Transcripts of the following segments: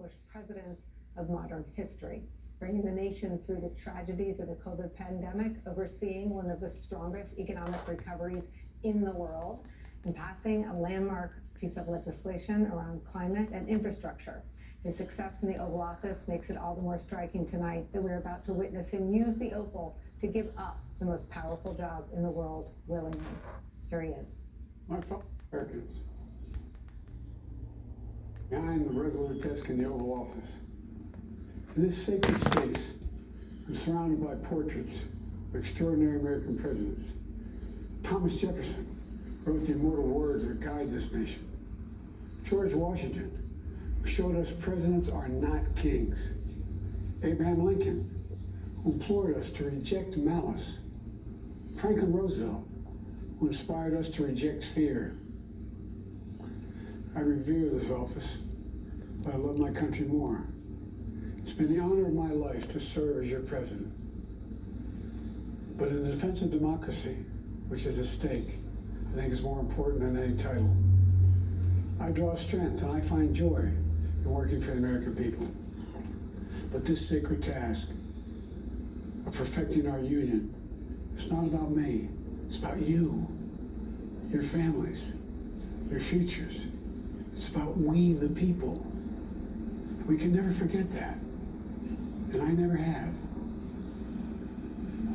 accomplished presidents of modern history, bringing the nation through the tragedies of the COVID pandemic, overseeing one of the strongest economic recoveries in the world, and passing a landmark piece of legislation around climate and infrastructure. His success in the Oval Office makes it all the more striking tonight that we're about to witness him use the Oval to give up the most powerful job in the world willingly. Here he is. My fellow Americans, behind the resolute desk in the Oval Office, in this sacred space, I'm surrounded by portraits of extraordinary American presidents. Thomas Jefferson wrote the immortal words that guide this nation. George Washington, who showed us presidents are not kings. Abraham Lincoln, who implored us to reject malice. Franklin Roosevelt, who inspired us to reject fear. I revere this office, but I love my country more. It's been the honor of my life to serve as your president. But in the defense of democracy, which is at stake, I think is more important than any title. I draw strength and I find joy in working for the American people. But this sacred task of perfecting our union, it's not about me, it's about you, your families, your futures. It's about we, the people. We can never forget that, and I never have.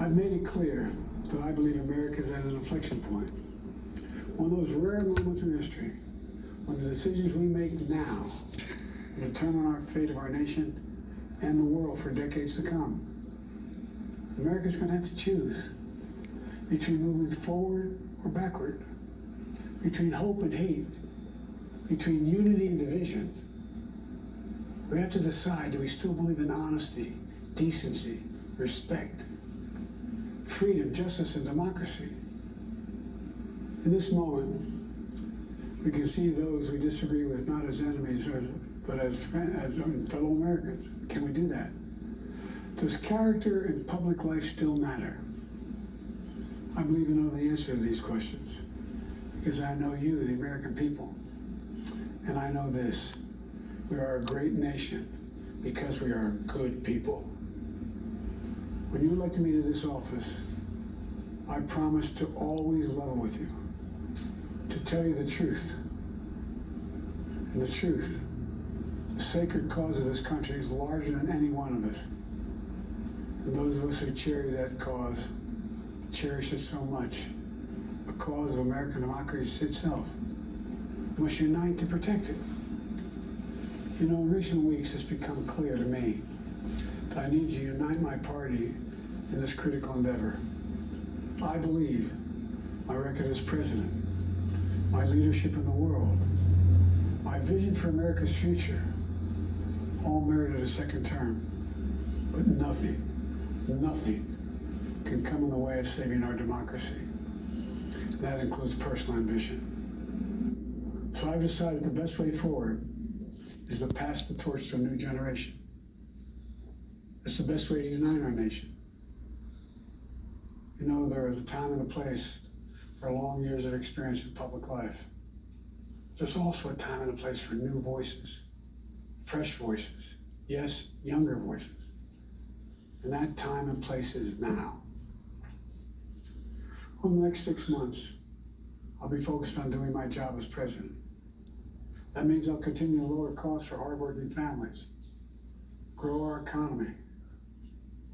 I've made it clear that I believe America is at an inflection point. One of those rare moments in history when the decisions we make now will determine our fate of our nation and the world for decades to come. America's going to have to choose between moving forward or backward, between hope and hate, between unity and division. We have to decide, do we still believe in honesty, decency, respect, freedom, justice, and democracy? In this moment, we can see those we disagree with not as enemies, but as fellow Americans. Can we do that? Does character and public life still matter? I believe I know the answer to these questions because I know you, the American people. And I know this, we are a great nation because we are good people. When you elected me to this office, I promised to always level with you, to tell you the truth. And the truth, the sacred cause of this country is larger than any one of us. And those of us who cherish that cause, cherish it so much. The cause of American democracy itself. We must unite to protect it. You know, in recent weeks, it's become clear to me that I need to unite my party in this critical endeavor. I believe my record as president, my leadership in the world, my vision for America's future, all merited a second term. But nothing can come in the way of saving our democracy. That includes personal ambition. So I've decided the best way forward is to pass the torch to a new generation. It's the best way to unite our nation. You know, there is a time and a place for long years of experience in public life. There's also a time and a place for new voices, fresh voices, yes, younger voices. And that time and place is now. Over the next 6 months, I'll be focused on doing my job as president. That means I'll continue to lower costs for hardworking families, grow our economy.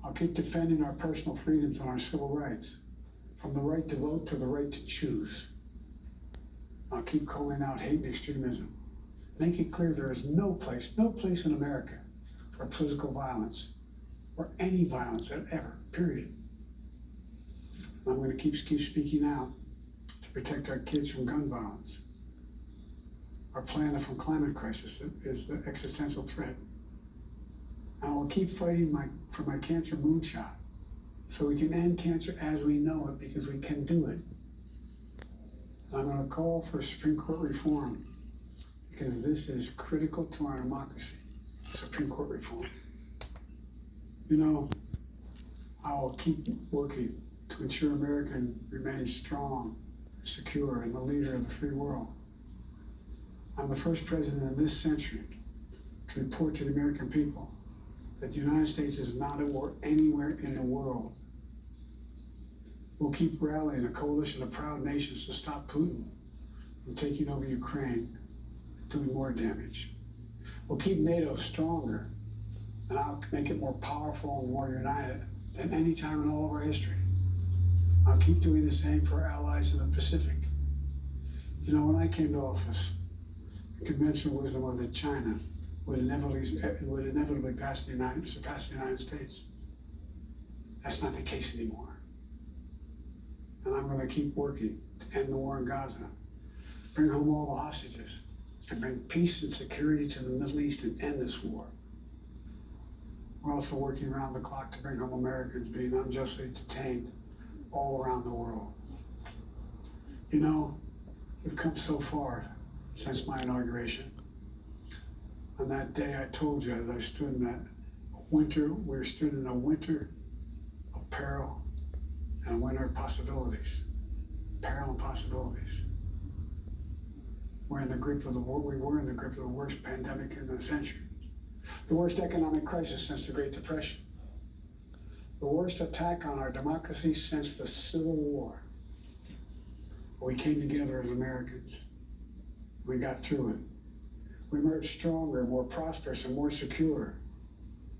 I'll keep defending our personal freedoms and our civil rights, from the right to vote to the right to choose. I'll keep calling out hate and extremism, make it clear there is no place in America for political violence or any violence ever, period. I'm going to keep speaking out to protect our kids from gun violence. Our planet from climate crisis is the existential threat. And I will keep fighting for my cancer moonshot so we can end cancer as we know it, because we can do it. I'm going to call for Supreme Court reform because this is critical to our democracy, Supreme Court reform. You know, I will keep working to ensure America remains strong, secure, and the leader of the free world. I'm the first president in this century to to report to the American people that the United States is not at war anywhere in the world. We'll keep rallying a coalition of proud nations to stop Putin from taking over Ukraine and doing more damage. We'll keep NATO stronger, and I'll make it more powerful and more united than any time in all of our history. I'll keep doing the same for our allies in the Pacific. You know, when I came to office, the conventional wisdom was that China would inevitably surpass the United States. That's not the case anymore. And I'm going to keep working to end the war in Gaza, bring home all the hostages, and bring peace and security to the Middle East and end this war. We're also working around the clock to bring home Americans being unjustly detained all around the world. You know, we've come so far since my inauguration. On that day, I told you, as I stood in that winter, we stood in a winter of peril and a winter of possibilities. Peril and possibilities. We're in the grip of the war. We were in the grip of the worst pandemic in the century, the worst economic crisis since the Great Depression, the worst attack on our democracy since the Civil War. We came together as Americans. We got through it. We emerged stronger, more prosperous, and more secure.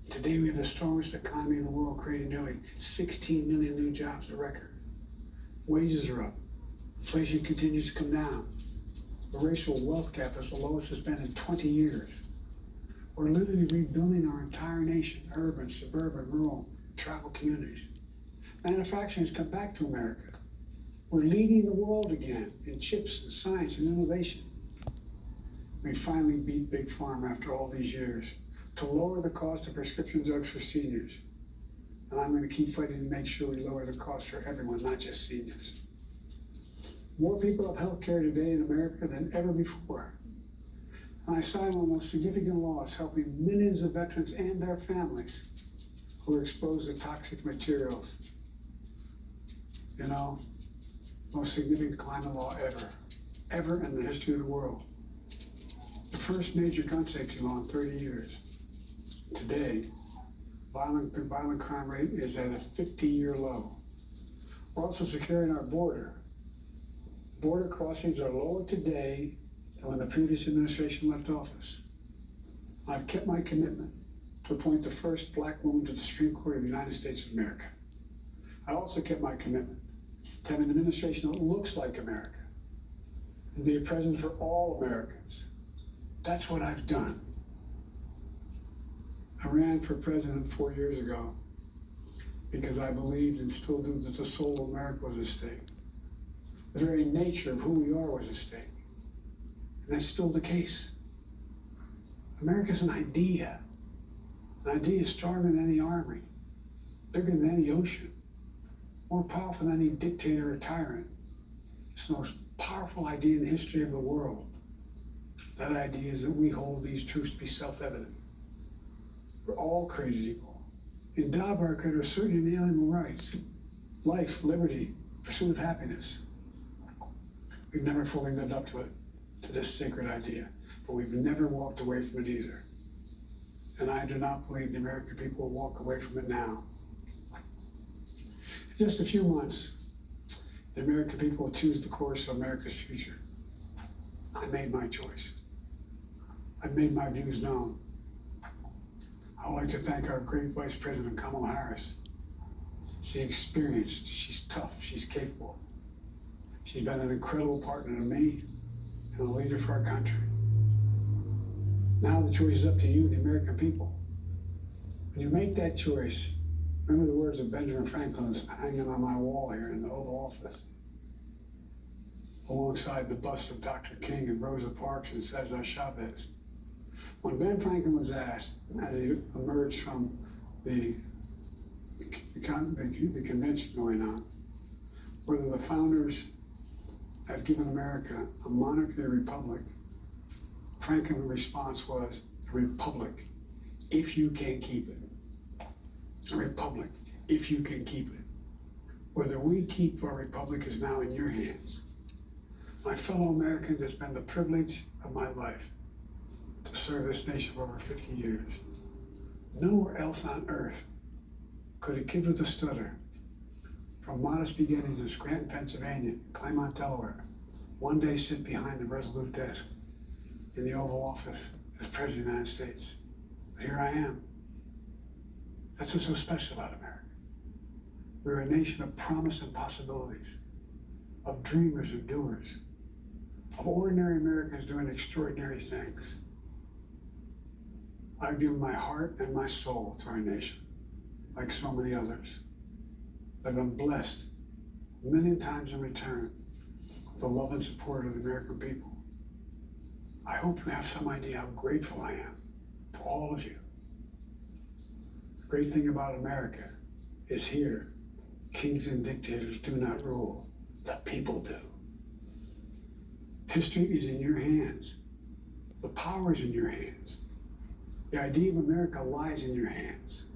Today we have the strongest economy in the world, creating nearly 16 million new jobs, a record. Wages are up. Inflation continues to come down. The racial wealth gap is the lowest it's been in 20 years. We're literally rebuilding our entire nation, urban, suburban, rural, tribal communities. Manufacturing has come back to America. We're leading the world again in chips and science and innovation. We finally beat Big Pharma after all these years to lower the cost of prescription drugs for seniors. And I'm going to keep fighting to make sure we lower the cost for everyone, not just seniors. More people have health care today in America than ever before. And I signed one of the most significant laws helping millions of veterans and their families who are exposed to toxic materials. You know, most significant climate law ever in the history of the world. The first major gun safety law in 30 years. Today, the violent crime rate is at a 50-year low. We're also securing our border. Border crossings are lower today than when the previous administration left office. I've kept my commitment to appoint the first black woman to the Supreme Court of the United States of America. I also kept my commitment to have an administration that looks like America and be a president for all Americans. That's what I've done. I ran for president 4 years ago because I believed and still do that the soul of America was at stake. The very nature of who we are was at stake. And that's still the case. America's an idea. An idea stronger than any army, bigger than any ocean, more powerful than any dictator or tyrant. It's the most powerful idea in the history of the world. That idea is that we hold these truths to be self-evident. We're all created equal, endowed by our Creator with certain inalienable rights: life, liberty, pursuit of happiness. We've never fully lived up to this sacred idea, but we've never walked away from it either. And I do not believe the American people will walk away from it now. In just a few months, the American people will choose the course of America's future. I made my choice. I've made my views known. I would like to thank our great Vice President Kamala Harris. She's experienced, she's tough, she's capable. She's been an incredible partner to me and a leader for our country. Now the choice is up to you, the American people. When you make that choice, remember the words of Benjamin Franklin that's hanging on my wall here in the Oval Office, alongside the busts of Dr. King and Rosa Parks and Cesar Chavez. When Ben Franklin was asked, as he emerged from the convention going on, whether the founders had given America a monarchy or a republic, Franklin's response was, a republic, if you can keep it. A republic, if you can keep it. Whether we keep our republic is now in your hands. My fellow Americans, it's been the privilege of my life to to serve this nation for over 50 years. Nowhere else on earth could a kid with a stutter, from modest beginnings in Scranton, Pennsylvania, and Claremont, Delaware, one day sit behind the resolute desk in the Oval Office as President of the United States. But here I am. That's what's so special about America. We're a nation of promise and possibilities, of dreamers and doers, of ordinary Americans doing extraordinary things. I've given my heart and my soul to our nation, like so many others. I've been blessed a million times in return with the love and support of the American people. I hope you have some idea how grateful I am to all of you. The great thing about America is here, kings and dictators do not rule, the people do. History is in your hands. The power is in your hands. The idea of America lies in your hands.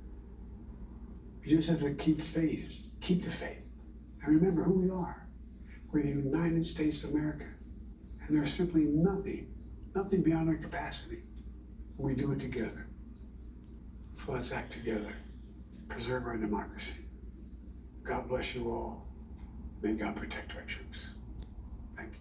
You just have to keep faith, keep the faith, and remember who we are. We're the United States of America, and there's simply nothing beyond our capacity when we do it together. So let's act together, preserve our democracy. God bless you all. May God protect our troops. Thank you.